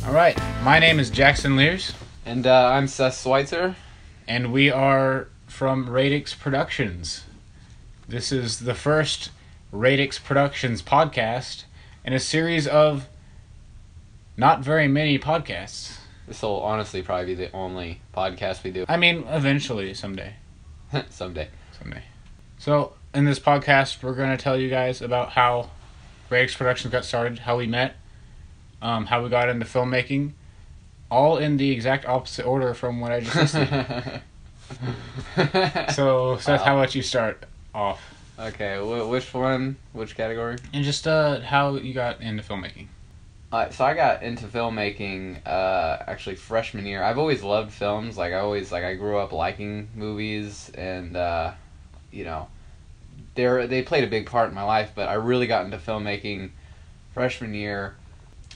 All right, my name is Jackson Lears. And I'm Seth Schweitzer. And we are from Radix Productions. This is the first Radix Productions podcast in a series of not very many podcasts. This will honestly probably be the only podcast we do. I mean, eventually, someday. Someday. So, in this podcast, we're going to tell you guys about how Radix Productions got started, how we met, how we got into filmmaking, all in the exact opposite order from what I just listed. So, Seth, how about you start off? Okay, which one? Which category? And just how you got into filmmaking. So I got into filmmaking actually freshman year. I've always loved films. I grew up liking movies, and they played a big part in my life. But I really got into filmmaking freshman year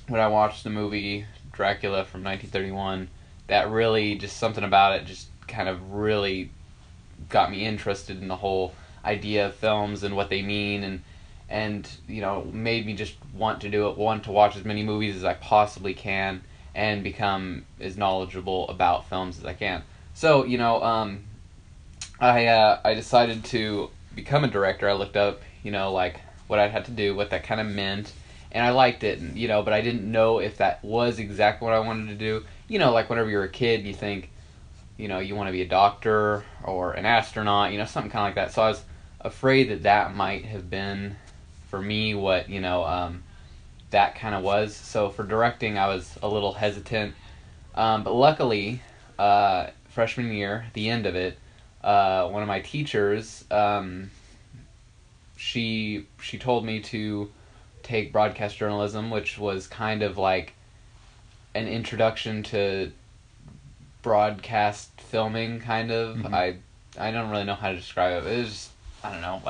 when I watched the movie Dracula from 1931. That really, just something about it just kind of really got me interested in the whole idea of films and what they mean, and made me just want to watch as many movies as I possibly can and become as knowledgeable about films as I can. So I decided to become a director. I looked up what I had to do, what that kind of meant, and I liked it, but I didn't know if that was exactly what I wanted to do. Whenever you're a kid, you think you want to be a doctor or an astronaut, something kind of like that. So I was afraid that might have been for me what that kind of was. So for directing, I was a little hesitant, but luckily freshman year, at the end of it, one of my teachers, she told me to take broadcast journalism, which was kind of like an introduction to broadcast filming, kind of. Mm-hmm. I don't really know how to describe it. It was just, I don't know,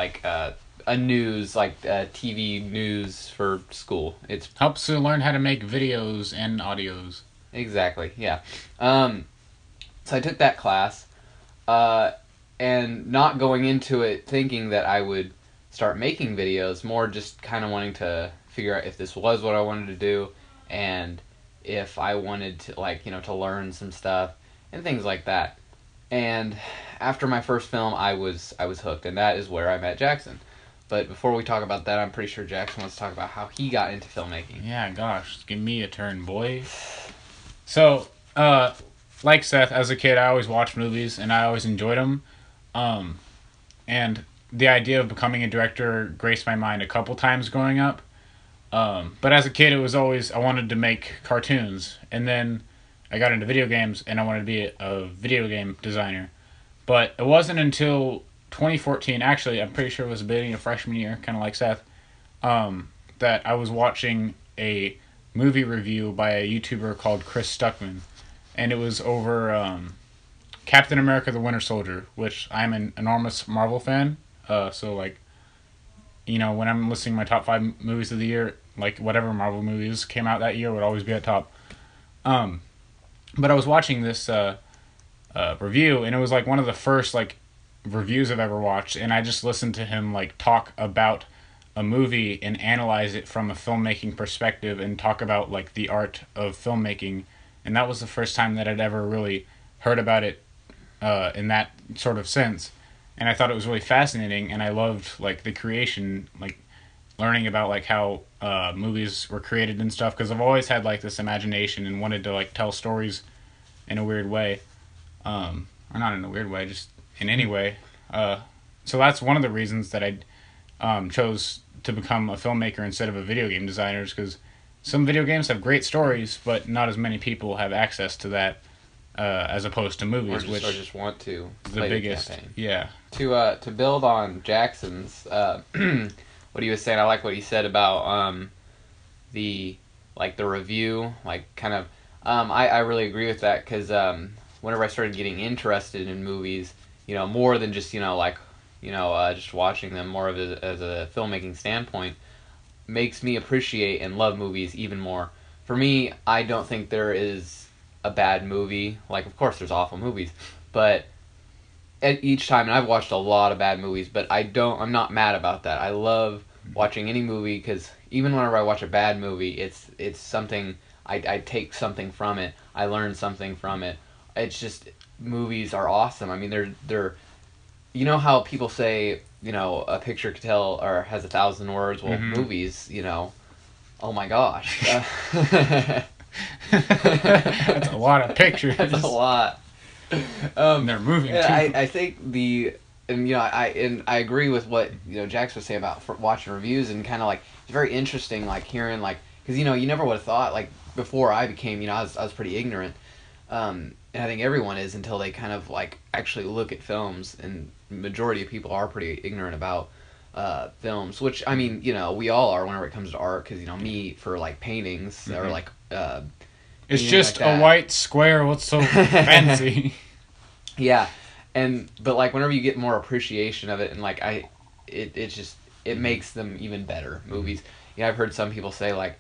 a news, TV news for school. It helps you learn how to make videos and audios. Exactly, yeah. So I took that class, and not going into it thinking that I would start making videos, more just kind of wanting to figure out if this was what I wanted to do, and if I wanted to, to learn some stuff, and things like that. And after my first film, I was hooked, and that is where I met Jackson. But before we talk about that, I'm pretty sure Jackson wants to talk about how he got into filmmaking. Yeah, gosh, give me a turn, boy. So, like Seth, as a kid, I always watched movies, and I always enjoyed them. And the idea of becoming a director graced my mind a couple times growing up. But as a kid, it was always, I wanted to make cartoons. And then I got into video games, and I wanted to be a video game designer. But it wasn't until 2014, actually, I'm pretty sure it was the beginning of freshman year, kind of like Seth, that I was watching a movie review by a YouTuber called Chris Stuckman. And it was over Captain America the Winter Soldier, which I'm an enormous Marvel fan. So, when I'm listing my top 5 movies of the year, whatever Marvel movies came out that year would always be at top. But I was watching this review, and it was one of the first reviews I've ever watched, and I just listened to him talk about a movie and analyze it from a filmmaking perspective and talk about the art of filmmaking, and that was the first time that I'd ever really heard about it in that sort of sense. And I thought it was really fascinating, and I loved the creation, learning about how movies were created and stuff, because I've always had this imagination and wanted to tell stories in a weird way, or not in a weird way, just in any way. So that's one of the reasons that I chose to become a filmmaker instead of a video game designer, because some video games have great stories, but not as many people have access to that. As opposed to movies, or just want to the biggest, yeah. To build on Jackson's, what he was saying, I like what he said about the review, I really agree with that, because whenever I started getting interested in movies, more than just just watching them, more of as a filmmaking standpoint, makes me appreciate and love movies even more. For me, I don't think there is a bad movie. Of course there's awful movies, but at each time, and I've watched a lot of bad movies, but I'm not mad about that. I love watching any movie, because even whenever I watch a bad movie, it's something I take something from it. I learn something from it. It's just, movies are awesome. I mean, they're you know how people say, you know, a picture could tell or has 1,000 words. Well, movies, you know, oh my gosh. That's a lot of pictures. That's a lot. They're moving too. I think and you know, I agree with what, you know, Jax was saying about watching reviews, and kind of like, it's very interesting, like hearing, like, because, you know, you never would have thought, like, before I became, you know, I was pretty ignorant, and I think everyone is, until they kind of like actually look at films, and majority of people are pretty ignorant about films, which, I mean, you know, we all are whenever it comes to art, because, you know, me, for like paintings or like it's just like a white square. What's so fancy? Yeah. But like, whenever you get more appreciation of it, and like it makes them even better movies. You know, I've heard some people say, like,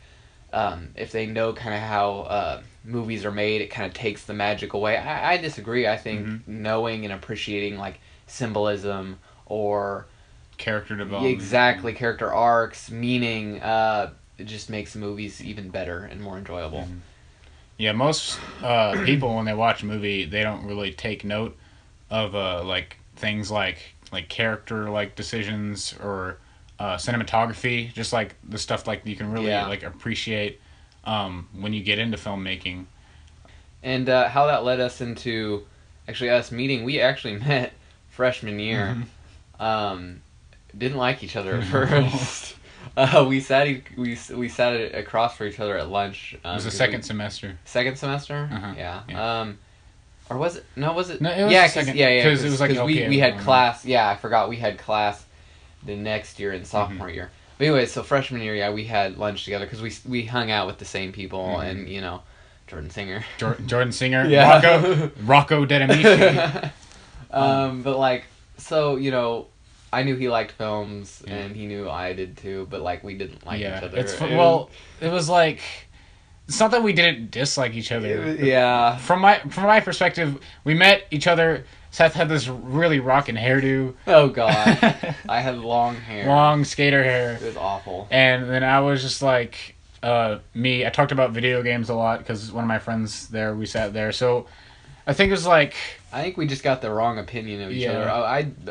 if they know kind of how movies are made, it kind of takes the magic away. I disagree. I think knowing and appreciating like symbolism or character development, exactly, character arcs, meaning, it just makes movies even better and more enjoyable. Yeah, most people, when they watch a movie, they don't really take note of like things like character like decisions or cinematography, just like the stuff like you can really like appreciate when you get into filmmaking. And how that led us into actually us meeting. We actually met freshman year. Didn't like each other at first. We sat across for each other at lunch. It was the second semester. Second semester? Yeah. Or was it? No, was it? No, it was second. Because it was like, we had class. Yeah, I forgot we had class the next year in sophomore year. But anyway, so freshman year, yeah, we had lunch together because we hung out with the same people, and, you know, Jordan Singer. Jordan Singer. Yeah. Rocco Dedamici. But like, so, you know, I knew he liked films, and he knew I did too, but like, we didn't like each other. It was like, it's not that we didn't dislike each other. Yeah. From my perspective, we met each other. Seth had this really rockin' hairdo. Oh God, I had long hair. Long skater hair. It was awful. And then I was just like, me. I talked about video games a lot because one of my friends there, we sat there. So I think it was like, I think we just got the wrong opinion of each other.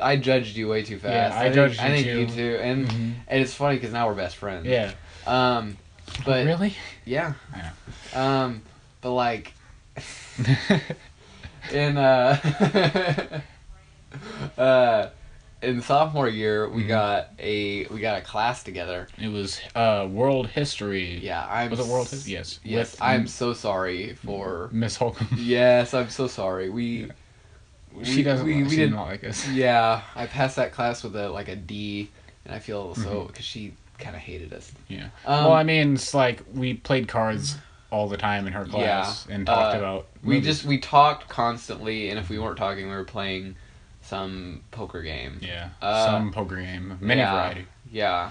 I judged you way too fast. Yeah, I judged you too. I think you too. And it's funny because now we're best friends. Yeah. But really? Yeah. I know. But like, in sophomore year, we got a class together. It was world history. Yeah, was it world history? Yes. Yes, I'm so sorry for Miss Holcomb. Yes, I'm so sorry. She didn't like us. Yeah, I passed that class with a D, and I feel so, because she kind of hated us. Yeah. Well, I mean, it's like we played cards all the time in her class and talked about movies. We talked constantly, and if we weren't talking, we were playing some poker game. Yeah. Some poker game. Many variety. Yeah.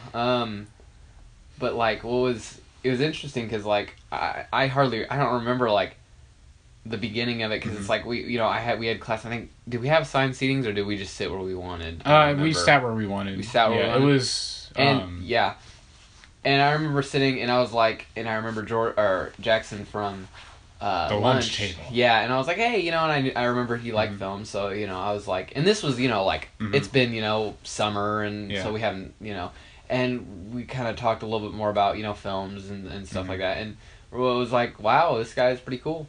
But like, it was interesting because like I don't remember like the beginning of it, because it's like we had class. I think, did we have assigned seatings, or did we just sit where we wanted? We sat where we wanted. We sat where we wanted. It was and I remember sitting, and I was like, and I remember Jackson from the lunch table. Yeah, and I was like, hey, you know, and I remember he liked film, so, you know, I was like, and this was, you know, like, it's been, you know, summer, and so we haven't, you know, and we kind of talked a little bit more about, you know, films and stuff like that, and it was like, wow, this guy's pretty cool.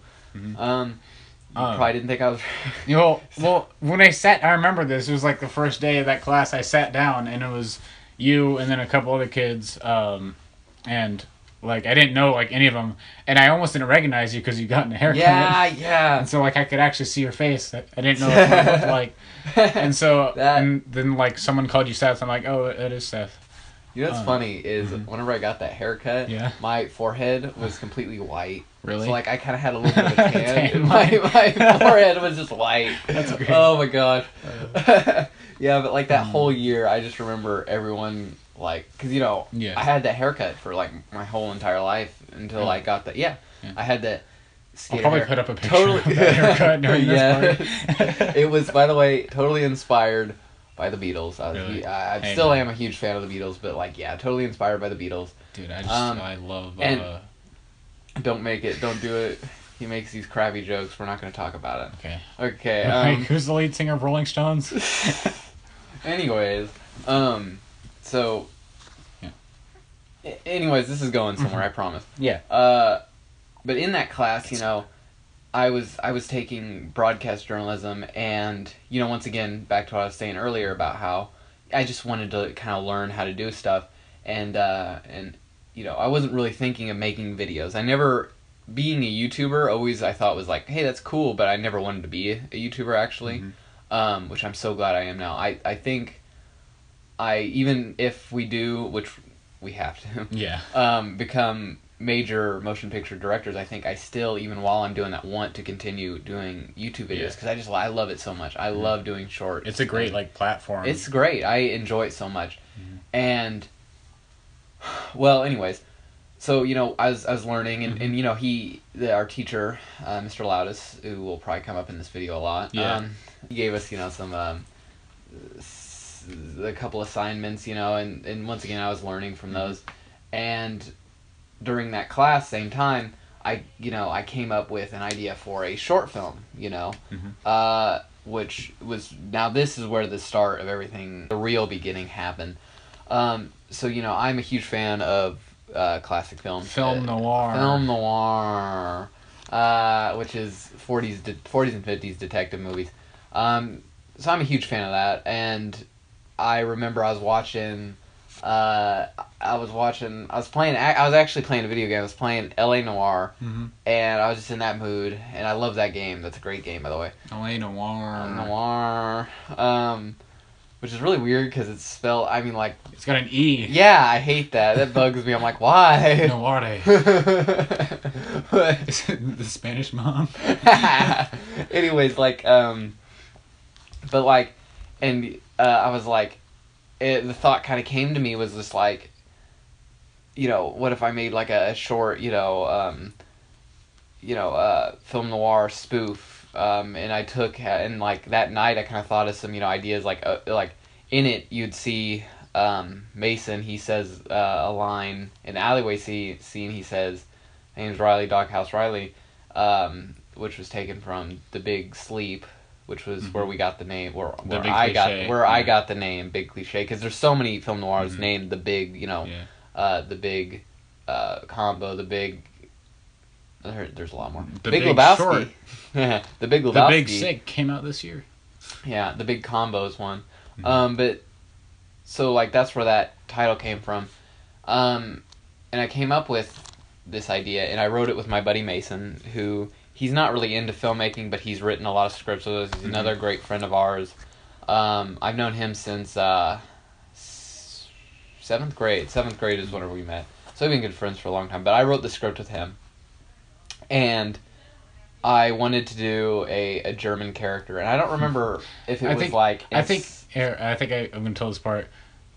Probably didn't think I was. Well, when I remember this. It was like the first day of that class. I sat down, and it was you and then a couple other kids, and like I didn't know like any of them, and I almost didn't recognize you because you gotten a haircut. Yeah. And so like I could actually see your face. I didn't know what it looked like, and so and then like someone called you Seth. I'm like, oh, it is Seth. You know what's funny is whenever I got that haircut, my forehead was completely white. Really? So like I kind of had a little bit of a tan. My forehead was just white. That's great. Oh my gosh. Yeah, but like that whole year, I just remember everyone like, because you know, I had that haircut for like my whole entire life until I got that. Yeah, I had that. I'll probably put up a picture of that haircut during this part. It was, by the way, totally inspired by the Beatles. I still am a huge fan of the Beatles, but like, yeah, totally inspired by the Beatles. Dude, I love. Don't make it. Don't do it. He makes these crappy jokes. We're not going to talk about it. Okay. Okay. Who's the lead singer of Rolling Stones? Anyways, so. Yeah. Anyways, this is going somewhere. I promise. Yeah. But in that class, I was taking broadcast journalism, and once again, back to what I was saying earlier about how I just wanted to kind of learn how to do stuff, and I wasn't really thinking of making videos. I never, being a YouTuber, always I thought was like, hey, that's cool, but I never wanted to be a YouTuber actually, which I'm so glad I am now. I think even if we do, which we have to, become major motion picture directors, I think I still, even while I'm doing that, want to continue doing YouTube videos because I love it so much. I love doing shorts. It's a great platform. It's great. I enjoy it so much, and well, anyways, so I was learning, and our teacher, Mr. Loudis, who will probably come up in this video a lot. He gave us some a couple assignments, and once again I was learning from those, and during that class, same time, I came up with an idea for a short film, which was, now this is where the start of everything, the real beginning happened. So I'm a huge fan of classic film. Film noir. Film noir, which is 40s and 50s detective movies. So I'm a huge fan of that, and I remember I was actually playing a video game. I was playing L.A. Noire, and I was just in that mood, and I love that game. That's a great game, by the way. L.A. Noire. Noire. Which is really weird because it's spelled, it's got an E. Yeah, I hate that. That bugs me. I'm like, why? Noire. Is it the Spanish mom? Anyways, I was like, the thought kind of came to me was just like, what if I made like a short, film noir spoof, and I took, and like that night I kind of thought of some, ideas like in it you'd see Mason, he says a line in the alleyway scene, he says, my name's Riley, Doghouse Riley, which was taken from The Big Sleep, which was where we got the name, where I got the name, Big Cliche, because there's so many film noirs named The Big, the Big Combo, The Big, there's a lot more. The Big Lebowski. The Big Lebowski. The Big Sick came out this year. Yeah, The Big Combo is one. But, so that's where that title came from. And I came up with this idea, and I wrote it with my buddy Mason, who, he's not really into filmmaking, but he's written a lot of scripts with us. He's another great friend of ours. I've known him since 7th grade. 7th grade is whenever we met. So we've been good friends for a long time. But I wrote the script with him. And I wanted to do a German character. And I don't remember if it was like... I think I'm going to tell this part.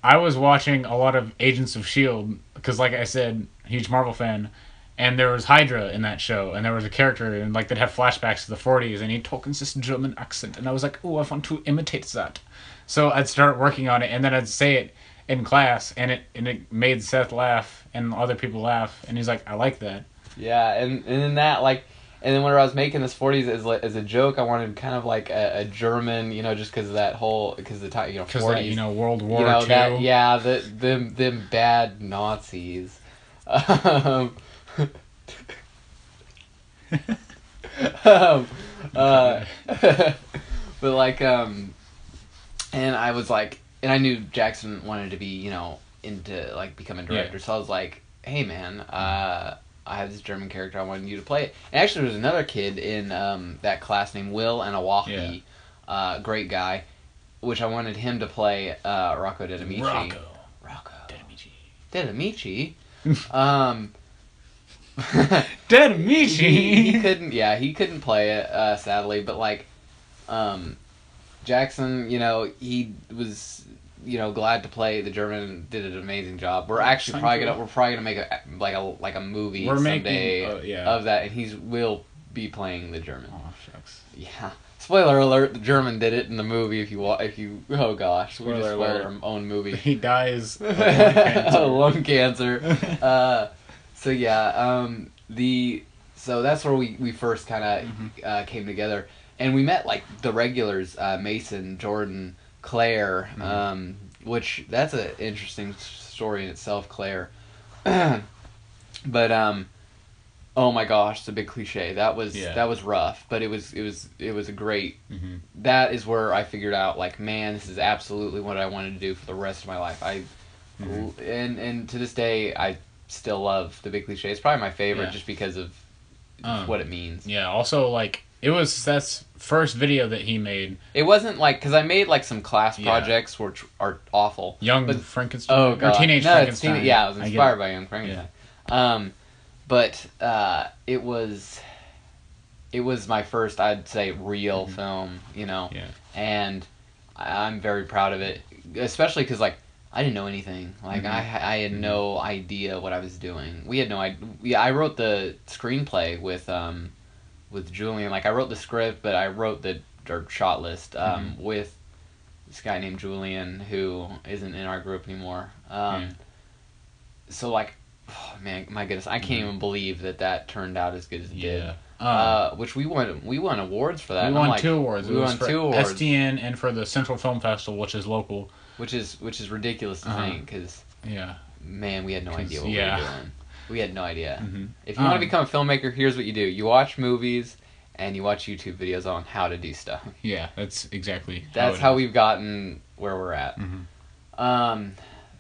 I was watching a lot of Agents of S.H.I.E.L.D. because, like I said, huge Marvel fan. And there was Hydra in that show, and there was a character, and that had flashbacks to the 40s, and he talked in this German accent, and I was like, oh, I want to imitate that. So I'd start working on it, and then I'd say it in class, and it made Seth laugh, and other people laugh, and he's like, I like that. Yeah, and then that, and then whenever I was making this 40s as a joke, I wanted kind of like a German, just because of that whole, because the time, 40s. Because World War II. Them bad Nazis. But and I was like, and I knew Jackson wanted to be, into becoming a director, so I was like, hey man, I have this German character, I wanted you to play it. And actually there was another kid in that class named Will Anawahi, great guy, which I wanted him to play Rocco Dedamici. Rocco Dedamici. Dedamici. He couldn't play it, sadly, but Jackson, he was, glad to play the German, did an amazing job. We're actually probably gonna make a movie someday of that, and will be playing the German. Oh shucks. Yeah. Spoiler alert: the German did it in the movie. If you oh gosh, we just spoiled our own movie. He dies of lung cancer. Lung cancer. So yeah, So that's where we first kind of came together, and we met like the regulars, Mason, Jordan, Claire, which that's an interesting story in itself, Claire. But oh my gosh, it's a big cliche. That was rough, but it was a great. That is where I figured out, like, man, this is absolutely what I wanted to do for the rest of my life. And to this day, I still love the big cliche. It's probably my favorite just because of what it means. Yeah. Also, like, it was Seth's first video that he made. It wasn't like, because I made like some class projects which are awful. Frankenstein. Oh god. Or Teenage Frankenstein. I was inspired by Young Frankenstein. Yeah. But it was my first, I'd say, real film, you know. Yeah. And I'm very proud of it, especially because, like, I didn't know anything. Like, I had no idea what I was doing. We had no idea. Yeah, I wrote the screenplay with Julian. Like, I wrote the script, but I wrote the shot list with this guy named Julian, who isn't in our group anymore. So, like, oh, man, my goodness, I can't even believe that turned out as good as it did. Which we won awards for that. We won 2 awards. We won 2 awards. SDN and for the Central Film Festival, which is local. Which is ridiculous to think, because man, we had no idea what we were doing. We had no idea. If you want to become a filmmaker, here's what you do: you watch movies and you watch YouTube videos on how to do stuff. Yeah, that's exactly. That's how we've gotten where we're at.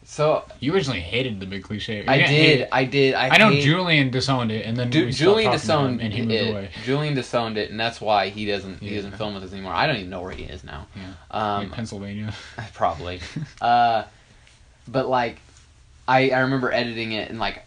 So you originally hated the big cliche. I did. I know Julian disowned it, and then Julian disowned and he moved away. Julian disowned it, and that's why he doesn't film with us anymore. I don't even know where he is now. In Pennsylvania, probably. But like, I remember editing it and like,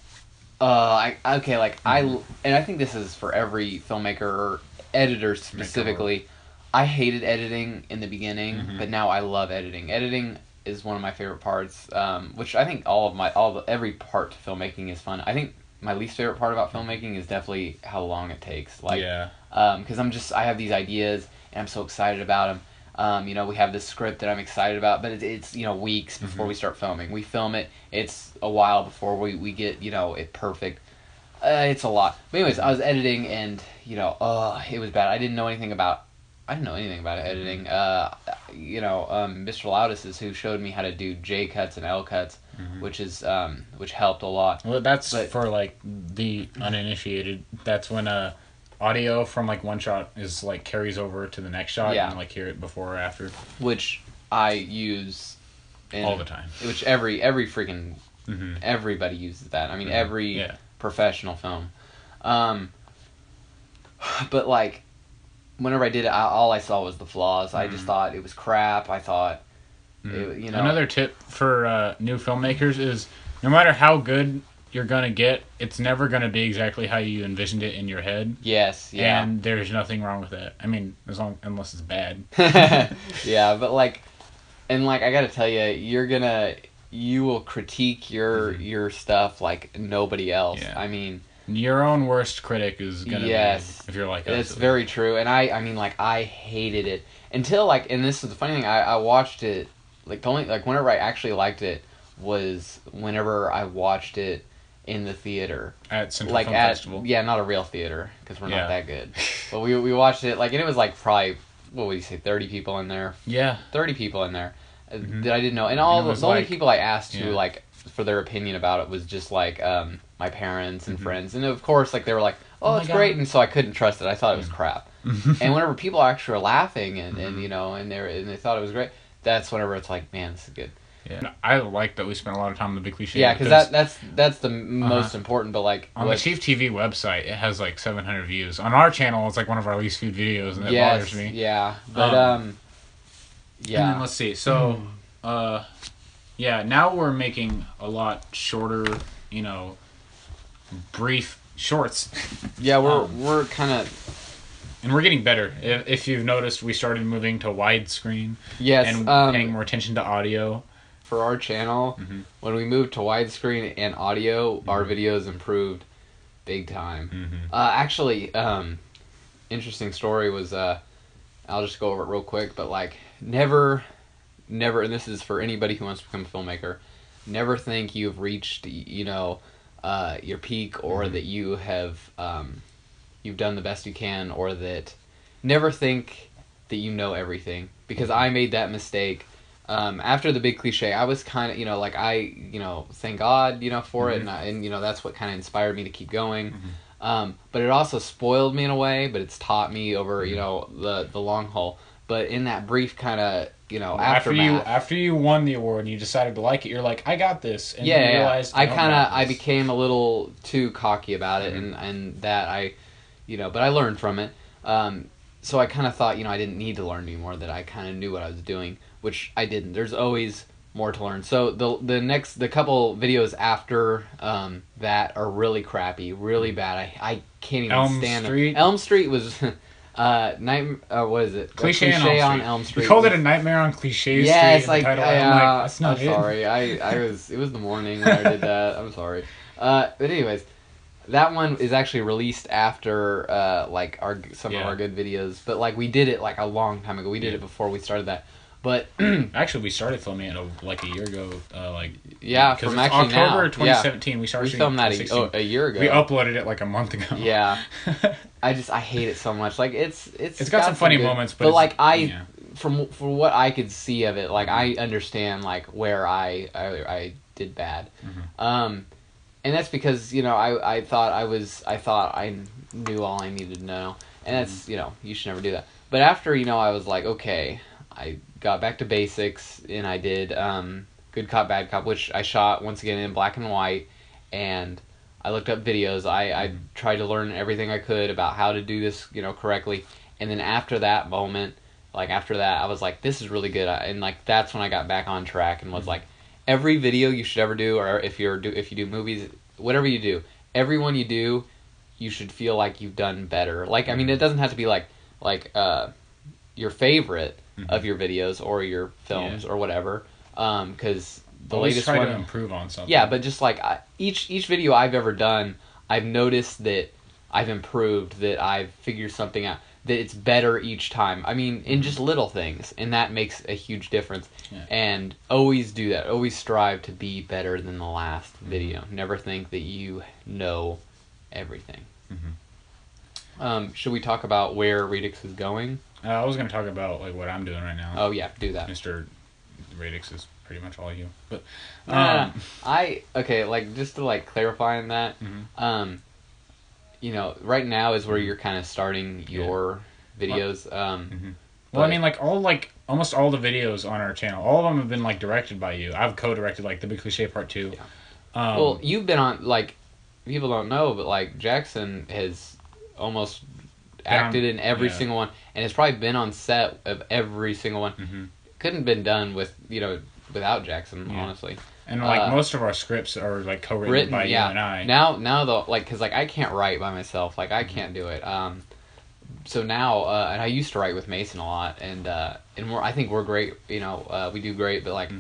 and I think this is for every filmmaker or editor specifically. I hated editing in the beginning, but now I love editing. Editing is one of my favorite parts, which I think every part to filmmaking is fun. I think my least favorite part about filmmaking is definitely how long it takes. Like, because I have these ideas and I'm so excited about them. You know, we have this script that I'm excited about, but it's weeks before we start filming. We film it. It's a while before we get it perfect. It's a lot. But anyways, I was editing and it was bad. I didn't know anything about editing. Mr. Loudis is who showed me how to do J cuts and L cuts, which helped a lot. Well, that's for like the uninitiated. That's when audio from like one shot is like carries over to the next shot and like hear it before or after. Which I use all the time. Which every freaking everybody uses that. I mean every professional film. But like, whenever I did it, all I saw was the flaws. I just thought it was crap. I thought, Another tip for new filmmakers is no matter how good you're going to get, it's never going to be exactly how you envisioned it in your head. Yes, yeah. And there's nothing wrong with that. I mean, unless it's bad. Yeah, but like, and like, I got to tell you, you will critique your stuff like nobody else. Yeah. I mean, your own worst critic is gonna be if you're like us. It's very true, and I mean, like, I hated it until like, and this is the funny thing. I watched it like the only like whenever I actually liked it was whenever I watched it in the theater at Central Film Festival. Yeah, not a real theater because we're not that good. But we watched it like, and it was like probably, what would you say, 30 people in there? Yeah, 30 people in there that I didn't know, and all the only people I asked to like for their opinion about it was just like my parents and friends, and of course like they were like, oh it's great, and so I couldn't trust it. I thought it was crap. And whenever people actually were laughing and they thought it was great, that's whenever it's like, man, this is good. Yeah, I like that we spent a lot of time on the big cliche. Yeah, because that's the most important. But like on the Chief TV website, it has like 700 views. On our channel, it's like one of our least viewed videos, and that bothers me. Yeah, but yeah. And then let's see. So, now we're making a lot shorter, brief shorts. Yeah, we're kind of. And we're getting better. If you've noticed, we started moving to widescreen. Yes, and paying more attention to audio. For our channel, when we moved to widescreen and audio, our videos improved big time. Actually, interesting story was, I'll just go over it real quick, but like, never, and this is for anybody who wants to become a filmmaker, never think you've reached, your peak, or that you have you've done the best you can, or that never think that you know everything, because I made that mistake. After the big cliche, I was kind of, thank God, for it, and that's what kind of inspired me to keep going. But it also spoiled me in a way, but it's taught me over, the long haul. But in that brief kind of, aftermath. After you won the award and you decided to like it, you're like, I got this. And you realized, I became a little too cocky about it, and that but I learned from it. So I kind of thought, I didn't need to learn anymore, that I kind of knew what I was doing, which I didn't. There's always more to learn. So the couple videos after that are really crappy, really bad. I can't even stand them. Elm Street was what is it? Cliche on Elm Street. You called it a Nightmare on Cliche Street. Yeah, it's like, that's not I'm sorry. It was the morning when I did that. I'm sorry. But anyways, that one is actually released after some of our good videos. But like we did it like a long time ago. We did it before we started that. But actually, we started filming it a year ago. From actually October 2017. We started. We filmed that a year ago. We uploaded it like a month ago. Yeah, I hate it so much. Like it's got some funny moments, but like from what I could see of it, like I understand like where I did bad, and that's because I thought I knew all I needed to know, and that's you should never do that. But after I was like, okay, I got back to basics, and I did Good Cop, Bad Cop, which I shot once again in black and white, and I looked up videos. I tried to learn everything I could about how to do this, correctly. And then after that moment, I was like, this is really good. And like that's when I got back on track and was like, every video you should ever do, or if you do movies, whatever you do, every one you do, you should feel like you've done better. Like, I mean, it doesn't have to be like your favorite of your videos or your films or whatever, because the always latest try one to improve on something. Yeah, but just like each video I've ever done, I've noticed that I've improved, that I've figured something out, that it's better each time. I mean, in just little things, and that makes a huge difference. Yeah. And always do that. Always strive to be better than the last video. Never think that you know everything. Should we talk about where Radix is going? I was going to talk about like what I'm doing right now. Oh yeah, do that. Mr. Radix is pretty much all you. But just to like clarify on that, right now is where you're kind of starting your videos. Well, I mean, almost all the videos on our channel, all of them have been like directed by you. I've co-directed like The Big Cliche Part 2. Yeah. Well, you've been on, like, people don't know, but like Jackson has almost acted in every single one, and has probably been on set of every single one. Couldn't have been done without Jackson, honestly. And most of our scripts are like co-written by you and I. Now though, like, because like I can't write by myself, like I can't do it. So now, and I used to write with Mason a lot, and I think we're great. We do great, but like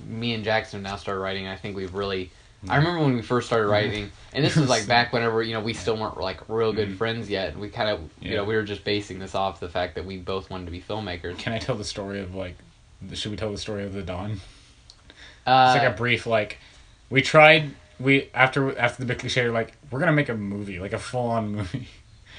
me and Jackson now started writing. And I think we've really. I remember when we first started writing, and this was like back whenever we still weren't like real good friends yet. We kind of we were just basing this off the fact that we both wanted to be filmmakers. Can I tell the story of like? Should we tell the story of the Dawn? It's like a brief like. After the Big Cliche, we're gonna make a movie, like a full on movie.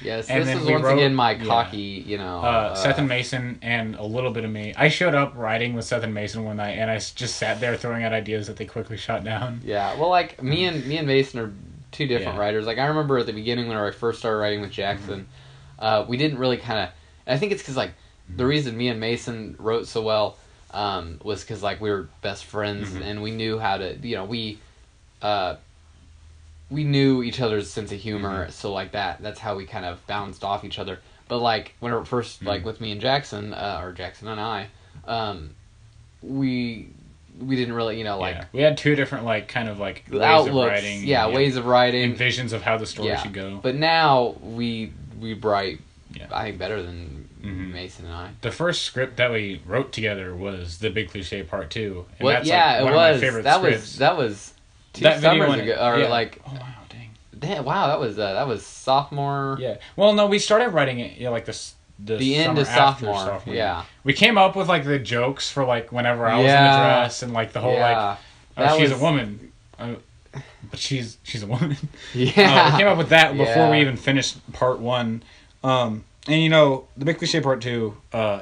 Yes, and this is once again my cocky, Seth and Mason and a little bit of me. I showed up writing with Seth and Mason one night, and I just sat there throwing out ideas that they quickly shot down. Yeah, well, like me and Mason are two different writers. Like I remember at the beginning when I first started writing with Jackson, we didn't really kind of. I think it's because like the reason me and Mason wrote so well was because like we were best friends and we knew how to. We knew each other's sense of humor, so like that's how we kind of bounced off each other. But like when it first like with me and Jackson, or Jackson and I, we didn't really we had two different like kind of like ways outlooks, of writing, ways of writing, and visions of how the story should go. But now we write, I think, better than Mason and I. The first script that we wrote together was The Big Cliche Part 2. And well, that's one of my favorite scripts. That was. Two summers ago, or like, oh wow, dang! Damn, wow, that was sophomore. Yeah, well, no, we started writing it, like the end of sophomore. Yeah, we came up with like the jokes for like whenever I was in the dress and like the whole she's a woman. but she's a woman. Yeah. We came up with that before we Yeah. even finished part 1. And you know, the Big Cliche part 2,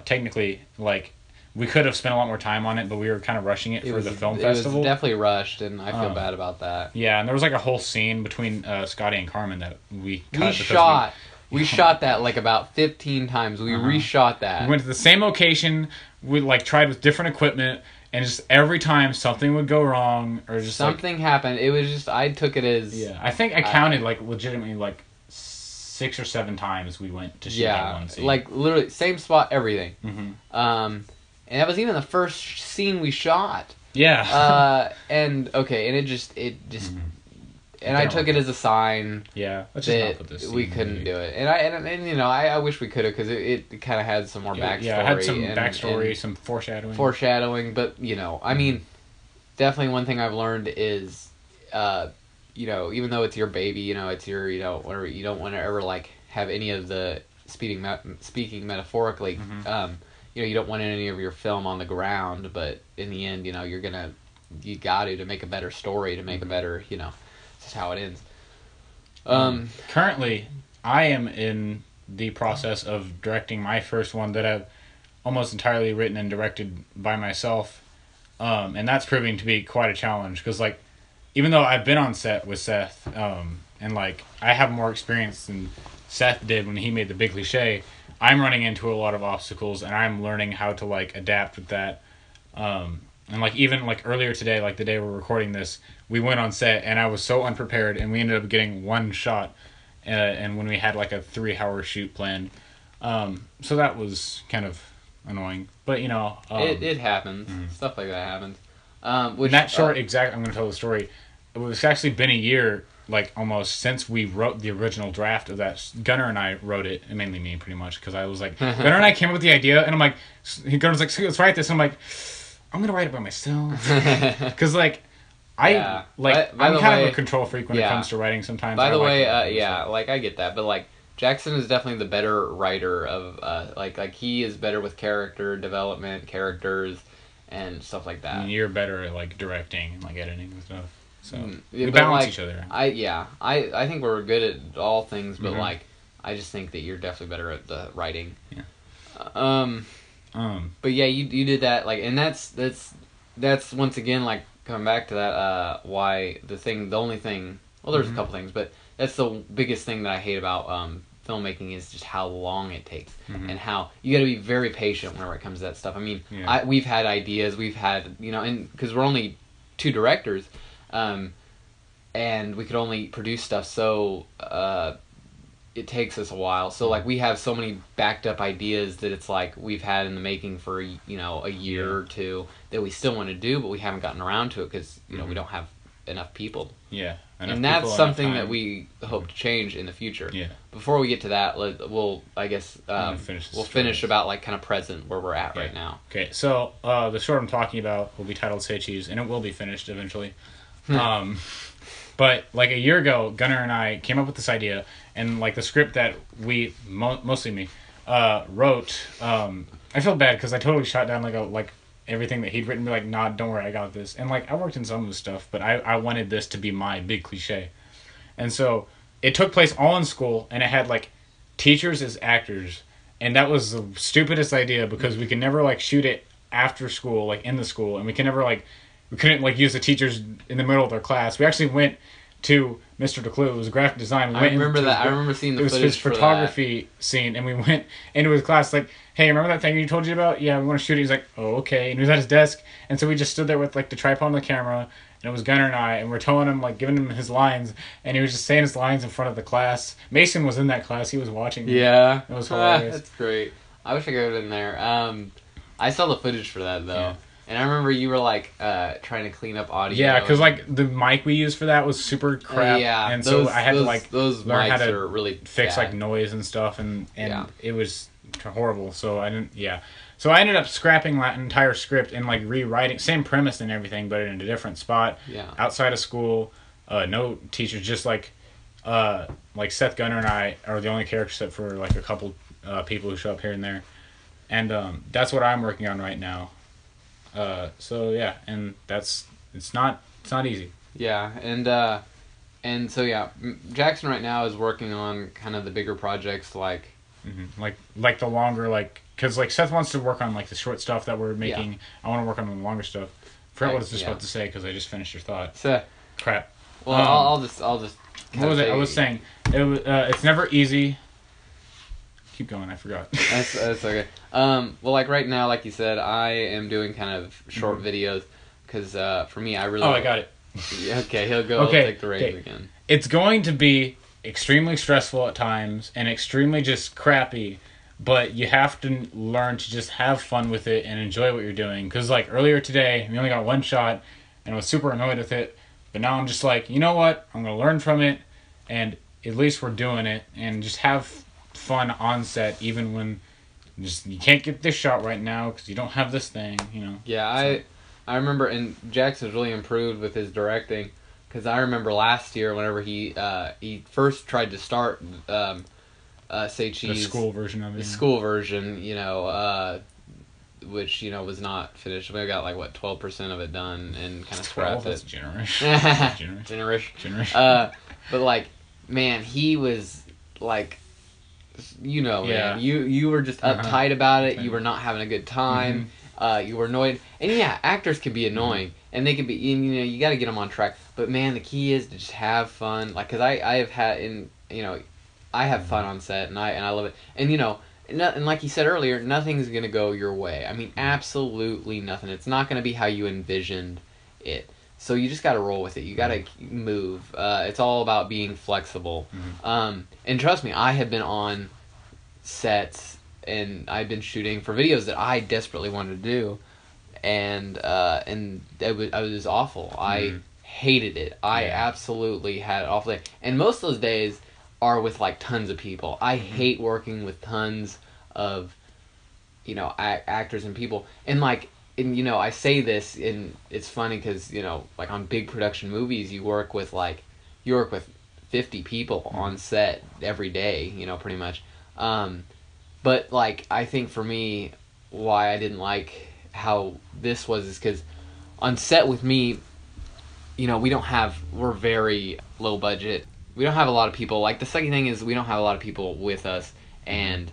technically, like, we could have spent a lot more time on it, but we were kind of rushing it for the film festival. It was definitely rushed, and I feel bad about that. Yeah, and there was like a whole scene between Scotty and Carmen that we cut. We shot that like about 15 times. We reshot that. We went to the same location. We like tried with different equipment, and just every time something would go wrong or just something happened. It was just I took it as I think I counted like legitimately like 6 or 7 times we went to shoot that one scene. Like literally same spot, everything. Mm-hmm. And that was even the first scene we shot. Yeah. And it just Mm-hmm. and I took it as a sign. Yeah. Let's just not put that this we couldn't do it, and you know I wish we could have, because it kind of had some more backstory. Yeah, it had some and backstory, some foreshadowing. But you know, I mean, definitely one thing I've learned is, you know, even though it's your baby, you know, it's your, you know, whatever, you don't want to ever like have any of the speaking metaphorically. Mm-hmm. You know, you don't want any of your film on the ground, but in the end, you know, you got to make a better story, to make a better, you know, it's just how it ends. Currently, I am in the process of directing my first one that I've almost entirely written and directed by myself, and that's proving to be quite a challenge, because like, even though I've been on set with Seth, and like I have more experience than Seth did when he made The Big Cliche, I'm running into a lot of obstacles, and I'm learning how to like adapt with that. And like even like earlier today, like the day we're recording this, we went on set and I was so unprepared, and we ended up getting one shot, and when we had like a 3-hour shoot planned, so that was kind of annoying. But you know, it happens. Stuff like that happens. Which that short I'm going to tell the story. It's actually been a year, like almost, since we wrote the original draft of that. Gunnar and I wrote it, and mainly me, pretty much, because I was like, Gunnar and I came up with the idea, and I'm like, Gunnar's like, so let's write this. And I'm like, I'm gonna write it by myself, because like I'm kind of a control freak when it comes to writing. Sometimes. By the way, like I get that, but like Jackson is definitely the better writer of like he is better with character development, characters, and stuff like that. And you're better at like directing and like editing and stuff. So we but balance like, each other. I think we're good at all things, but like I just think that you're definitely better at the writing. Yeah. But yeah, you did that, like, and that's once again like coming back to that why the only thing, well, there's a couple things, but that's the biggest thing that I hate about filmmaking is just how long it takes, and how you got to be very patient whenever it comes to that stuff. I mean, we've had ideas, we've had, you know, and because we're only 2 directors, and we could only produce stuff, so it takes us a while. So like we have so many backed up ideas that it's like we've had in the making for, you know, a year or 2 that we still want to do, but we haven't gotten around to it because, you know, we don't have enough people. Yeah. And that's something that we hope to change in the future. Yeah. Before we get to that, we'll finish about like kind of present where we're at right now. Okay, so the short I'm talking about will be titled Say Cheese, and it will be finished eventually. But like a year ago, Gunnar and I came up with this idea, and like the script that we mostly me wrote. I feel bad because I totally shot down like everything that he'd written. Be like, nah, don't worry, I got this. And like I worked in some of the stuff, but I wanted this to be my big cliche, and so it took place all in school, and it had like teachers as actors, and that was the stupidest idea because we could never like shoot it after school, like in the school, and we couldn't like use the teachers in the middle of their class. We actually went to Mr. DeClue. It was graphic design. I remember that. I remember seeing the footage. It was his photography scene, and we went into his class like, hey, remember that thing you told you about? Yeah, we want to shoot it. He's like, oh, okay. And he was at his desk, and so we just stood there with like the tripod on the camera, and it was Gunnar and I, and we're telling him, like, giving him his lines, and he was just saying his lines in front of the class. Mason was in that class. He was watching. Yeah. It was hilarious. That's great. I wish I could have been there. I saw the footage for that, though. Yeah. And I remember you were, like, trying to clean up audio. Yeah, because, like, the mic we used for that was super crap. And so I had to, like, those learn how mics to are really fix, bad. like, noise and stuff, and it was horrible. So I didn't, So I ended up scrapping that entire script and, like, rewriting, same premise and everything, but in a different spot. Yeah. Outside of school, no teachers, just, like Seth, Gunnar, and I are the only characters except for, like, a couple people who show up here and there. And that's what I'm working on right now. So yeah, and it's not easy. Yeah, and so yeah, Jackson right now is working on kind of the bigger projects like. Like the longer, like, because like Seth wants to work on like the short stuff that we're making. I want to work on the longer stuff. Forgot what I was just about to say because I just finished your thought. So, crap. Well, I'll just. What was it? I was saying it was. It's never easy. Keep going. I forgot. That's okay. Well, like right now, like you said, I am doing kind of short videos because for me, I really. Oh, I got it. Okay, he'll go. Okay, take the reins again. It's going to be extremely stressful at times and extremely just crappy, but you have to learn to just have fun with it and enjoy what you're doing. Because like earlier today, we only got one shot and I was super annoyed with it, but now I'm just like, you know what, I'm going to learn from it, and at least we're doing it, and just have fun on set even when just you can't get this shot right now because you don't have this thing, you know. Yeah, so. I remember, and Jackson's really improved with his directing. Because I remember last year, whenever he first tried to start Say Cheese, the school version of it, the school version, which was not finished. We got like 12% of it done and kind of scrapped it. That's generous. Generous. But like, man, he was like, man, you were just uptight about it. You were not having a good time. You were annoyed, and yeah, actors can be annoying, and they can be, you got to get them on track. But man, the key is to just have fun, like, cause I have had I have fun on set, and I love it, and like you said earlier, nothing's gonna go your way. I mean, absolutely nothing. It's not gonna be how you envisioned it. So you just got to roll with it. You got to move. It's all about being flexible. And trust me, I have been on sets. And I've been shooting for videos that I desperately wanted to do, and it was awful. I hated it. I absolutely had an awful day. And most of those days are with like tons of people. I hate working with tons of, actors and people. And like, I say this, and it's funny because like on big production movies, you work with 50 people on set every day. Pretty much. But, like, I think for me, why I didn't like how this was is because on set with me, we're very low budget. We don't have a lot of people. Like, the second thing is we don't have a lot of people with us, and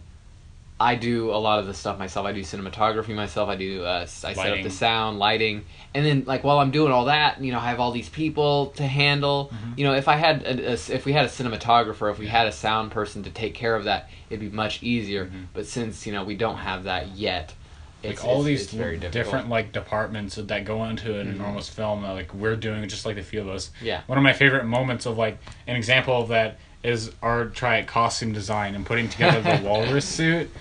I do a lot of the stuff myself. I do cinematography myself. I set up the sound, lighting, and then, like, while I'm doing all that, I have all these people to handle. If I had if we had a cinematographer, if we had a sound person to take care of that, it'd be much easier. But since we don't have that yet, it's all these very different like departments that go into an enormous film that like we're doing just like the few of us. Yeah. One of my favorite moments of like an example of that is our try at costume design and putting together the walrus suit.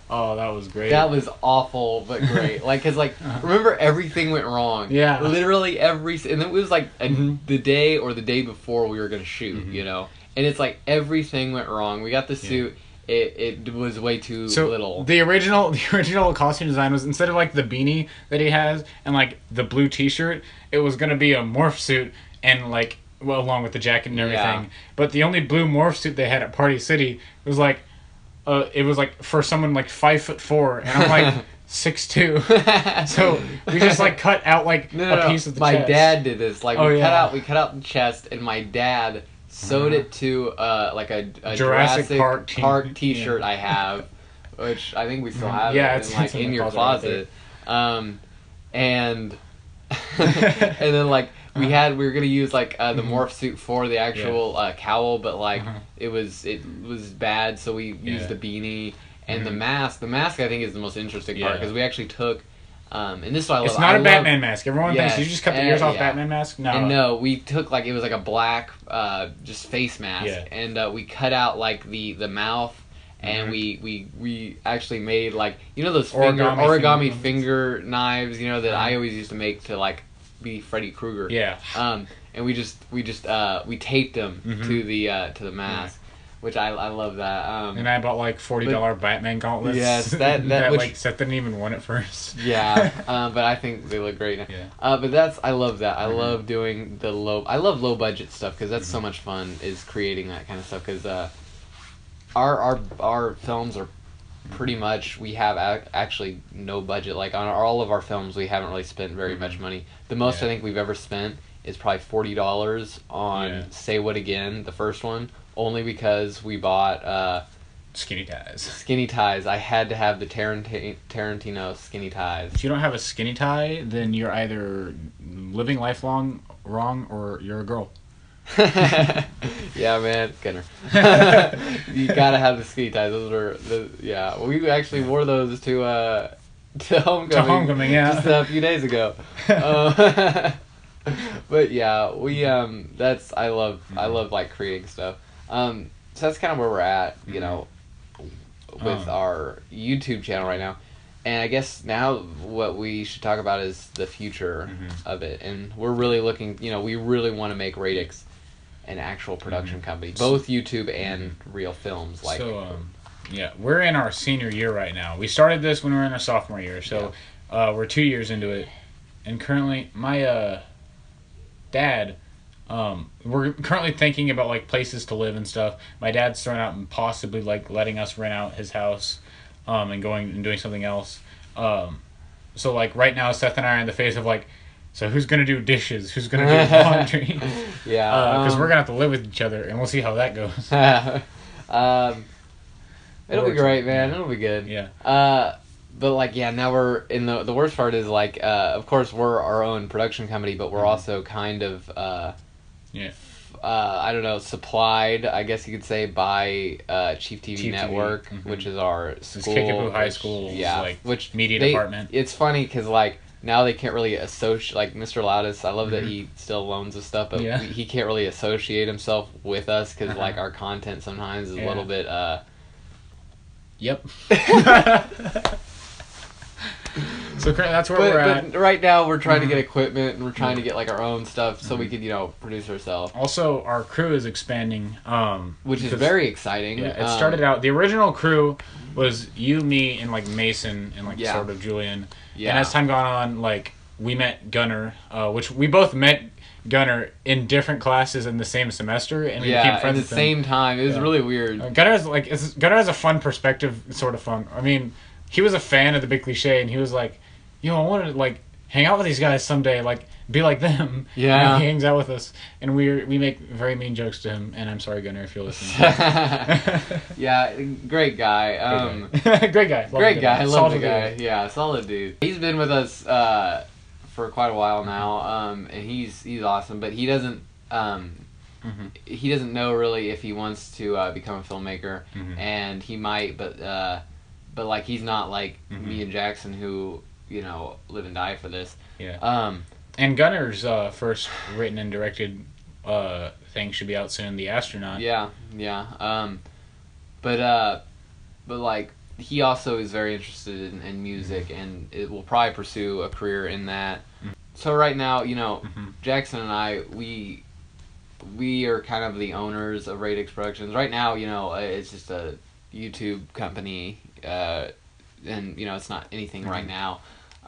Oh, that was great. That was awful, but great. Like, cause like, remember everything went wrong. Yeah. Literally and it was like the day or the day before we were gonna shoot, and it's like everything went wrong. We got the suit. It was way too little. The original costume design was, instead of like the beanie that he has and like the blue T-shirt, it was gonna be a morph suit and like along with the jacket and everything. Yeah. But the only blue morph suit they had at Party City was like. It was like for someone like 5'4", and I'm like 6'2". So we just like cut out like a piece of the chest. My dad did this. Like we cut out the chest, and my dad sewed it to like a Jurassic Park T-shirt I have, which I think we still have. Yeah, it's in your closet. And and then like. We were gonna use like the morph suit for the actual cowl, but like it was bad, so we used the beanie and the mask. The mask I think is the most interesting part because we actually took, and this is what I love. It's not a Batman mask. Everyone thinks you just cut the ears off Batman mask. No, and no, we took like it was like a black just face mask, and we cut out like the mouth. And we actually made like those origami finger knives that I always used to make to like be Freddy Krueger. Yeah. And we taped them to the mask, which I love that. And I bought like $40 Batman gauntlets. Yes, that which, like Seth didn't even want it first. Yeah. But I think they look great. Yeah. But I love that. I love doing I love low budget stuff because that's so much fun. Is creating that kind of stuff because our films are. Pretty much, we have actually no budget. Like on all of our films, we haven't really spent very much money. The most I think we've ever spent is probably $40 on Say What Again, the first one, only because we bought Skinny ties. Skinny ties. I had to have the Tarantino skinny ties. If you don't have a skinny tie, then you're either living lifelong wrong or you're a girl. Yeah, man, Gunner. You gotta have the skinny ties. Those were we actually wore those to homecoming. To homecoming, yeah. Just a few days ago. But yeah, we that's I love like creating stuff. So that's kind of where we're at, you know, with our YouTube channel right now. And I guess now what we should talk about is the future of it. And we're really looking, you know, we really want to make Radix an actual production company, both YouTube and real films. Like, so, yeah, we're in our senior year right now. We started this when we were in our sophomore year, so we're 2 years into it. And currently, my dad, we're currently thinking about like places to live and stuff. My dad's throwing out and possibly like letting us rent out his house, and going and doing something else. So like right now, Seth and I are in the phase of like, so who's gonna do dishes? Who's gonna do laundry? Yeah, because we're gonna have to live with each other, and we'll see how that goes. It'll be great, man. It'll be good. Yeah. But like, yeah, now we're in the worst part is like, of course we're our own production company, but we're also kind of I don't know, supplied, I guess you could say, by Chief TV Network, which is our school. Kickapoo High School, like, which media department. It's funny because like now they can't really associate, like Mr. Loudest, I love that he still loans us stuff, but he can't really associate himself with us because like our content sometimes is a little bit Yep. So that's where we're at. But right now we're trying to get equipment and we're trying to get like our own stuff so we could, you know, produce ourselves. Also, our crew is expanding, which is very exciting. Yeah, it started out. The original crew was you, me, and like Mason and like sort of Julian. Yeah. And as time gone on, like we met Gunner, which we both met Gunner in different classes in the same semester, and we became friends at the same time. It was really weird. Gunner has a fun perspective, sort of fun. I mean, he was a fan of the Big Cliche, and he was like, "Yo, I want to like hang out with these guys someday, like be like them." Yeah, and he hangs out with us, and we make very mean jokes to him. And I'm sorry, Gunner, if you're listening. Yeah, great guy. Great guy. Great guy. I love the guy. Yeah, solid dude. He's been with us for quite a while now, and he's awesome. But he doesn't he doesn't know really if he wants to become a filmmaker, and he might, but like he's not like me and Jackson who, you know, live and die for this. Yeah. And Gunner's first written and directed thing should be out soon, The Astronaut. Yeah, yeah. But like he also is very interested in music, and it will probably pursue a career in that. So right now, you know, Jackson and I, we are kind of the owners of Radix Productions. Right now, you know, it's just a YouTube company, and you know, it's not anything right now.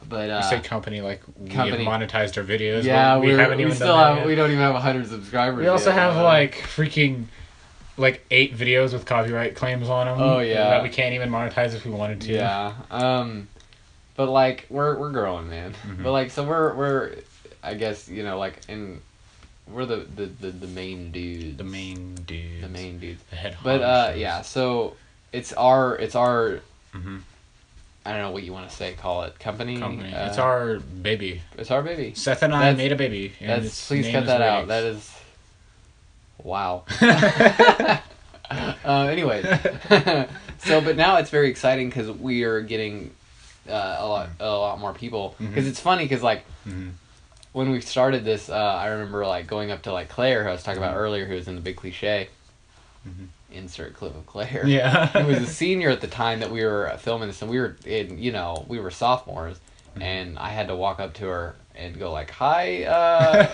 But you say company like we have monetized our videos. Yeah, we haven't even done that yet. We don't even have 100 subscribers. We also have like freaking like 8 videos with copyright claims on them. Oh yeah, that we can't even monetize if we wanted to. Yeah. But like we're growing, man. But like so we're I guess, you know, like we're the main dudes. The main dudes. The head honchos. But yeah, so it's our I don't know what you want to say. Call it company. It's our baby. It's our baby. Seth and I made a baby. And please cut that out. That is. Wow. Anyways, so but now it's very exciting because we are getting a lot more people. Because it's funny because like when we started this, I remember like going up to like Claire, who I was talking about earlier, who was in the Big Cliche. Insert clip of Claire. Yeah. He was a senior at the time that we were filming this, and we were in, you know, we were sophomores, and I had to walk up to her and go like, "Hi." I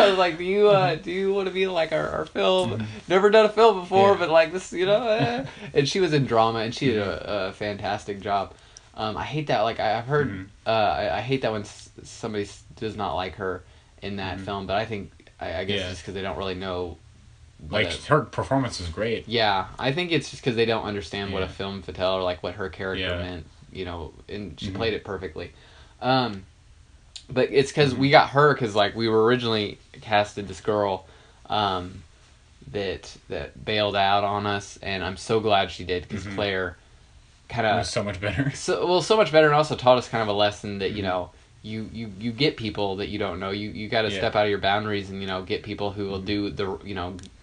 was like, "Do you want to be in like our film? Never done a film before, but like this, you know." And she was in drama, and she did a fantastic job. I hate that. Like I've heard, I hate that when somebody does not like her in that film. But I think I guess it's just because they don't really know. Like her performance is great. Yeah, I think it's just because they don't understand what a film fatale or like what her character meant, you know, and she played it perfectly. But But it's because we got her because like we were originally casted this girl that bailed out on us, and I'm so glad she did because Claire kind of was so much better. So much better, and also taught us kind of a lesson that you know you get people that you don't know. You got to step out of your boundaries and get people who will do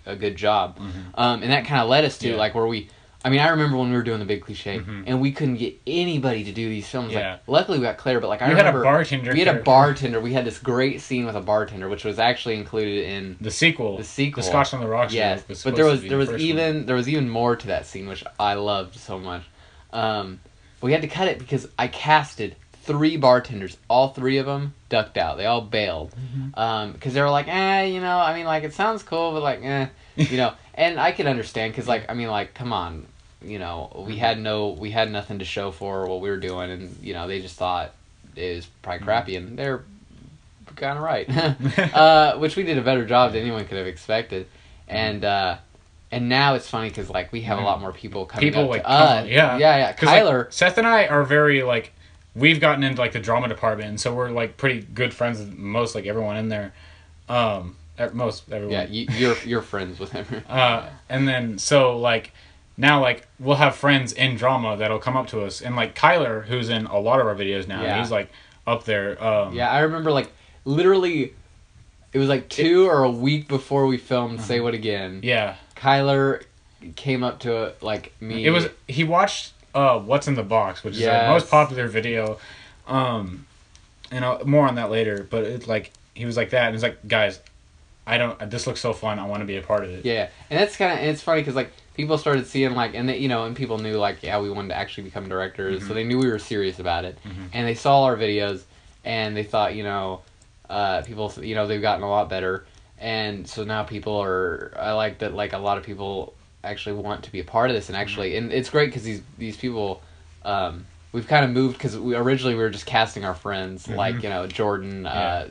a good job. And that kind of led us to like where we. I mean, I remember when we were doing the big cliche, and we couldn't get anybody to do these films. Yeah. Like, luckily we got Claire, but like I remember had a bartender. We had a bartender. We had this great scene with a bartender, which was actually included in the sequel. The Scotch on the Rocks. Yes, but there was even more to that scene, which I loved so much. But we had to cut it because I casted 3 bartenders. All 3 of them ducked out. They all bailed because they were like, I mean, like it sounds cool, but like, And I can understand because, like, I mean, like, come on, we had nothing to show for what we were doing, and they just thought it was probably crappy, and they're kind of right, which we did a better job than anyone could have expected, and now it's funny because like we have a lot more people coming up to us. Yeah. Kyler, like, Seth and I are very like we've gotten into like the drama department, and so we're like pretty good friends with most like everyone in there. Most everyone. Yeah, you're friends with him. And then so like now like we'll have friends in drama that'll come up to us, and like Kyler, who's in a lot of our videos now, he's like up there. I remember like literally, it was like 2 or a week before we filmed Say What Again. Yeah, Kyler came up to like me. He watched What's in the Box, which is our most popular video, and more on that later. But it's like he was like that, and he's like, guys. This looks so fun. I want to be a part of it. Yeah, and that's it's funny because like people started seeing like, and they, and people knew like, we wanted to actually become directors, so they knew we were serious about it, and they saw our videos, and they thought, people, they've gotten a lot better, and so now I like that like a lot of people actually want to be a part of this, and actually, and it's great because these people, we've kind of moved because originally we were just casting our friends like Jordan,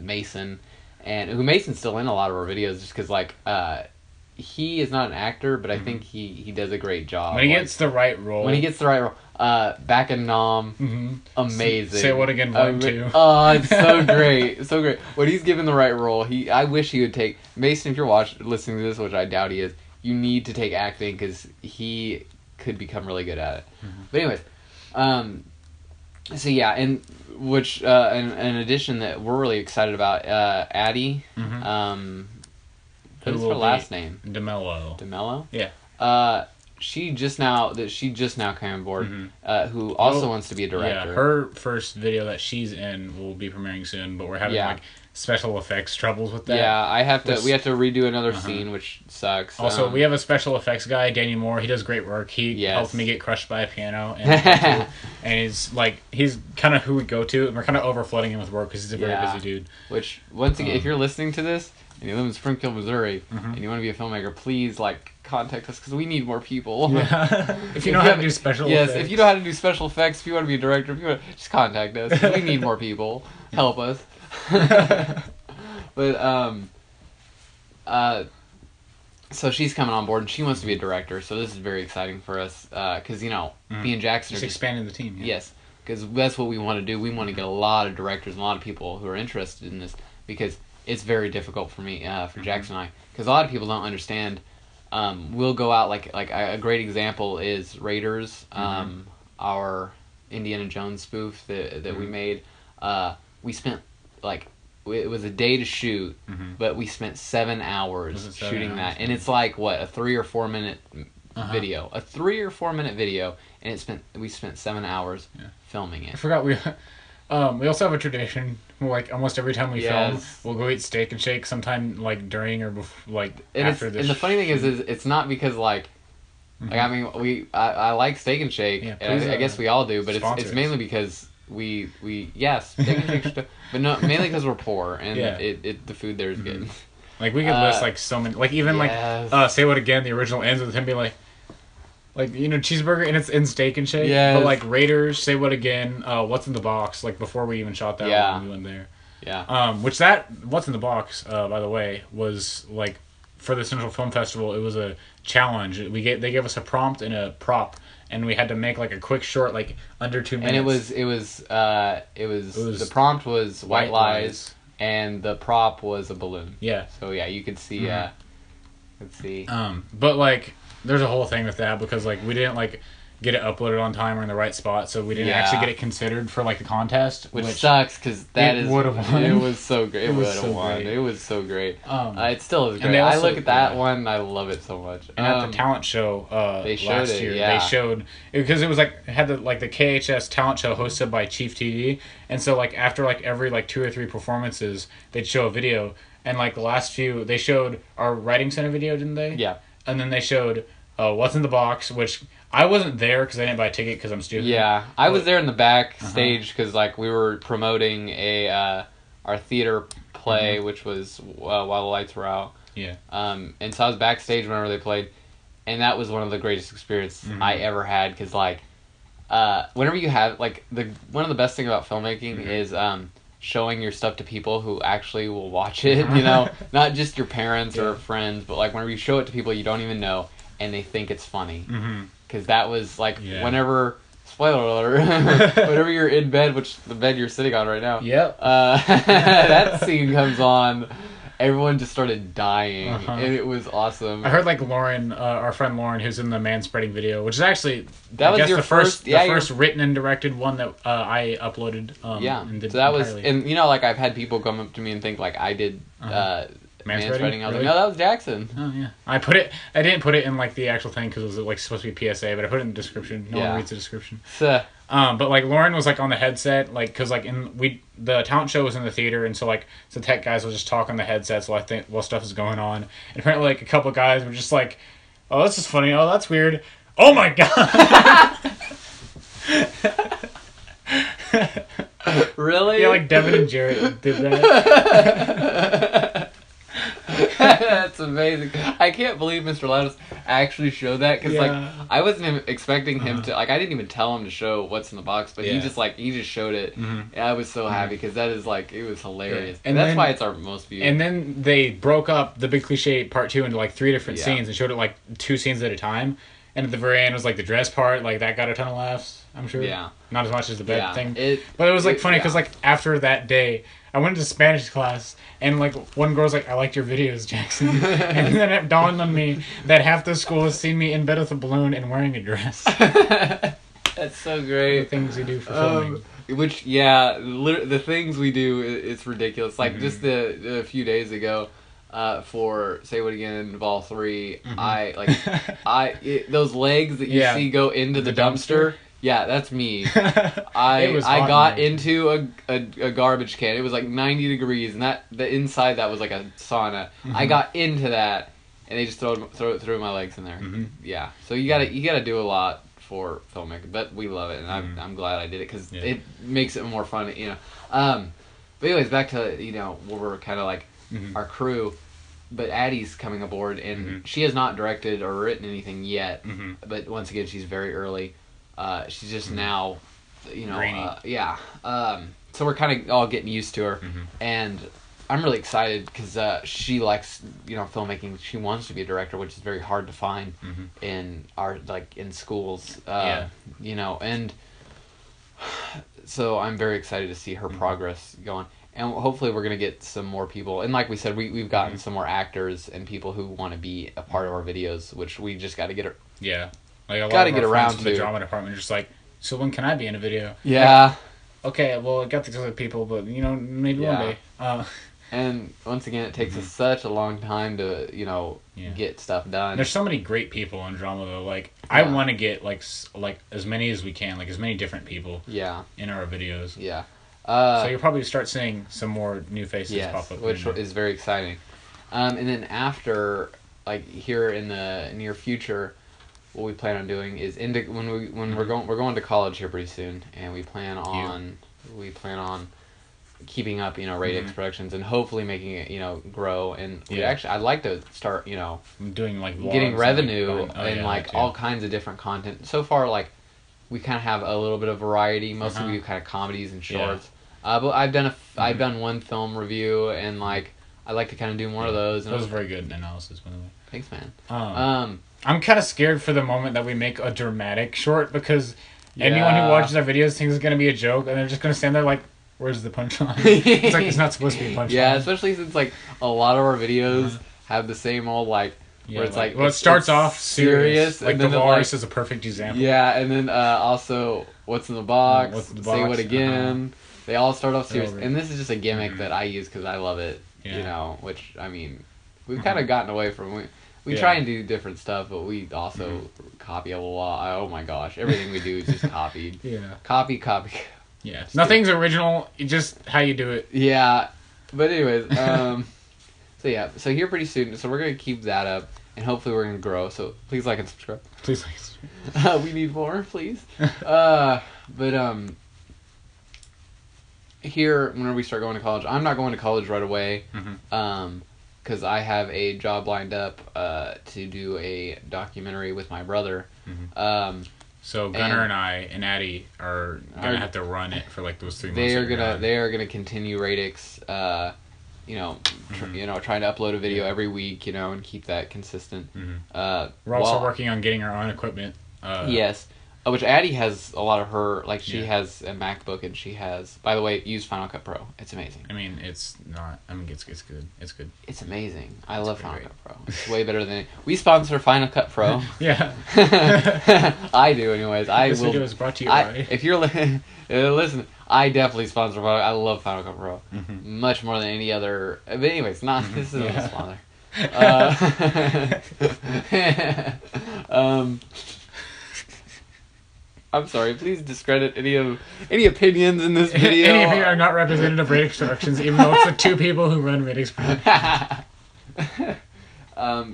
Mason. And Mason's still in a lot of our videos just because, like, he is not an actor, but I think he does a great job. When he gets the right role. Back in Nom, amazing. Say What Again, Part 2. Oh, it's so great. So great. When he's given the right role, I wish he would take... Mason, if you're listening to this, which I doubt he is, you need to take acting because he could become really good at it. But anyways, so yeah, and... Which, an addition that we're really excited about, Addie, what is her last name? DeMello. DeMello? Yeah. She just now came on board, who also wants to be a director. Yeah, her first video that she's in will be premiering soon, but we're having like special effects troubles with that. Yeah, we have to redo another scene, which sucks. Also, we have a special effects guy, Daniel Moore. He does great work. He helped me get crushed by a piano, and he's kind of who we go to, and we're kind of overflooding him with work because he's a very busy dude. Which, once again, if you're listening to this and you live in Springfield, Missouri, and you want to be a filmmaker, please contact us because we need more people. Yeah. If you know how to do special effects. Yes, if you know how to do special effects, if you want to be a director, just contact us. We need more people. Help us. But so she's coming on board and she wants to be a director, so this is very exciting for us because me and Jackson just expanding the team. Yes, because that's what we want to do. We want to get a lot of directors and a lot of people who are interested in this because it's very difficult for me, for Jackson and I, because a lot of people don't understand. We'll go out like a great example is Raiders, our Indiana Jones spoof that we made. We spent it was a day to shoot, but we spent 7 hours shooting that, and it's like what, a 3 or 4 minute video, a 3 or 4 minute video, and we spent 7 hours filming it. I forgot we also have a tradition. Like almost every time we film, we'll go eat Steak and Shake sometime during or before, after this. And the funny thing is it's not because I mean I like Steak and Shake. Yeah, I guess we all do, but it's mainly because we Steak and Shake stuff, but no, mainly because we're poor and the food there is good. Like we could list so many, Say What Again, the original ends with him being cheeseburger, and it's in Steak and Shake. Yes. But Raiders, Say What Again, What's in the Box, before we even shot that one, we went there. Yeah. Which that What's in the Box, by the way, was for the Central Film Festival. It was a challenge. They gave us a prompt and a prop, and we had to make like a quick short, like under 2 minutes. And it was the prompt was white lies, and the prop was a balloon. Yeah. So yeah, you could see. Let's see. But like, there's a whole thing with that because like we didn't like get it uploaded on time or in the right spot, so we didn't actually get it considered for like the contest, which sucks because it would have won. It was so great. It would have won. Great. It was so great. It still is great. Also, I look at that one, and I love it so much. And at the talent show last year, they showed because it was like it had the KHS talent show hosted by Chief TD, and so like after like every like 2 or 3 performances, they'd show a video, and like the last few they showed our writing center video, didn't they? Yeah. And then they showed What's in the Box, which I wasn't there because I didn't buy a ticket because I'm stupid. Yeah, I was there in the back stage because like we were promoting our theater play, which was While the Lights Were Out. Yeah. And so I was backstage whenever they played, and that was one of the greatest experiences I ever had because like, whenever you have like one of the best things about filmmaking is showing your stuff to people who actually will watch it. You know, not just your parents or friends, but like whenever you show it to people you don't even know and they think it's funny. Because that was like whenever, spoiler alert, whenever you're in bed, which the bed you're sitting on right now. Yep. That scene comes on, everyone just started dying, and it was awesome. I heard like Lauren, our friend Lauren, who's in the manspreading video, which is actually the first written and directed one that I uploaded. And did so that entirely. Was, and you know, like I've had people come up to me and think like I did. Manspreading. I was like, no, that was Jackson. Oh yeah. I didn't put it in like the actual thing because it was like supposed to be PSA, but I put it in the description. No one reads the description. But like Lauren was like on the headset, like because like the talent show was in the theater, and so like the tech guys will just talk on the headsets while stuff is going on. And apparently like a couple of guys were just like, "Oh, this is funny. Oh, that's weird. Oh my god." Really? Yeah, like Devin and Jarrett did that. That's amazing. I can't believe Mr. Loudis actually showed that because like I wasn't even expecting him to like I didn't even tell him to show What's in the Box, but he just showed it. And I was so happy because that is like it was hilarious, and that's why it's our most viewed. And then they broke up the Big Cliche Part 2 into like 3 different scenes and showed it like 2 scenes at a time. And at the very end was like the dress part, like that got a ton of laughs, I'm sure. Yeah. Not as much as the bed thing. But it was like funny because like after that day, I went to Spanish class and like one girl's like, "I liked your videos, Jackson." And then it dawned on me that half the school has seen me in bed with a balloon and wearing a dress. That's so great. The things we do for filming. Which, the things we do, it's ridiculous. Like just a few days ago, for Say What Again, Vol 3, those legs that you see go into the dumpster. Yeah, that's me. I got into a garbage can. It was like 90 degrees, and the inside that was like a sauna. I got into that, and they just threw my legs in there. Yeah, so you gotta do a lot for filmmaking, but we love it, and I'm glad I did it because it makes it more fun, you know. But anyways, back to where we're kind of like our crew. But Addie's coming aboard, and she has not directed or written anything yet. But once again, she's very early. She's just now, so we're kind of all getting used to her, and I'm really excited because she likes filmmaking. She wants to be a director, which is very hard to find in our in schools. And so I'm very excited to see her progress going. And hopefully we're going to get some more people. And like we said, we've gotten some more actors and people who want to be a part of our videos, which we just got to get... Yeah. Like a lot of our friends in the drama department are just like, so when can I be in a video? Yeah. Like, okay, well, I got these other people, but, maybe one day. And once again, it takes us such a long time to, get stuff done. There's so many great people in drama, though. Like, I want to get, like as many as we can, like, as many different people in our videos. Yeah. So you'll probably start seeing some more new faces pop up. Which is very exciting. And then after, like, here in the near future, what we plan on doing is we're going to college here pretty soon, and we plan on keeping up, Radix Productions, and hopefully making it, grow. And I'd like to start, doing like vlogs getting revenue and all kinds of different content. So far, like, we kind of have a little bit of variety. Mostly we do kind of comedies and shorts. But I've done one film review, and like I'd like to kind of do more of those. And that was very good analysis, by the way. Thanks, man. I'm kind of scared for the moment that we make a dramatic short because anyone who watches our videos thinks it's gonna be a joke, and they're just gonna stand there like, "Where's the punchline?" It's like it's not supposed to be a punchline. Yeah, especially since like a lot of our videos have the same old like. Yeah, where it's like well, it starts off serious, like and the then virus is a perfect example. Yeah, and then also what's in the box? What's in the Say box? what again? They all start off serious, Over. and this is just a gimmick that I use because I love it. Yeah. You know, which I mean, we've kind of gotten away from. We Yeah. try and do different stuff, but we also copy a lot. Oh my gosh, everything we do is just copied. Yeah. Copy. Yeah. Nothing's original. It's just how you do it. Yeah, but anyways, so yeah, so here pretty soon. So we're gonna keep that up. And hopefully we're going to grow, so please like and subscribe. Please like. We need more, please. Here, whenever we start going to college, I'm not going to college right away, because I have a job lined up to do a documentary with my brother. So Gunnar and I and Addie are gonna have to run it for like those 3 months. They are gonna continue Radix. Trying to upload a video every week, and keep that consistent. We're also working on getting our own equipment. Yes. Which Addie has a lot of her, like she has a MacBook and she has, by the way, use Final Cut Pro. It's amazing. I mean, it's not, it's good. It's good. It's amazing. I love Final Cut Pro. It's way better than, we sponsor Final Cut Pro. Yeah. I do anyways. This video is brought to you by. If you're listen, I definitely sponsor Final. I love Final Cut Pro much more than any other. But anyways, this isn't a sponsor. I'm sorry. Please discredit any opinions in this video. Any of you are not representative of Radix Productions, even though it's the 2 people who run Radix Productions.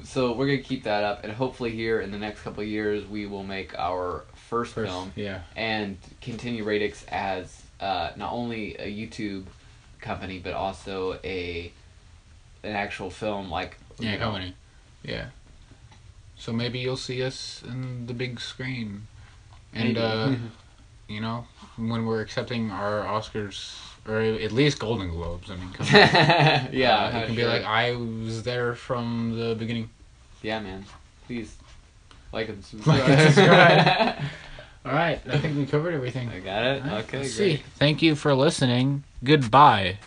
So we're gonna keep that up, and hopefully here in the next couple of years we will make our first film, and continue Radix as not only a YouTube company but also an actual film company. Yeah. So maybe you'll see us in the big screen, and when we're accepting our Oscars. Or at least Golden Globes. I mean, come on. Yeah, you can be like, I was there from the beginning. Yeah, man. Please like and subscribe. All right, I think we covered everything. I got it. Okay, Let's great. see. Thank you for listening. Goodbye.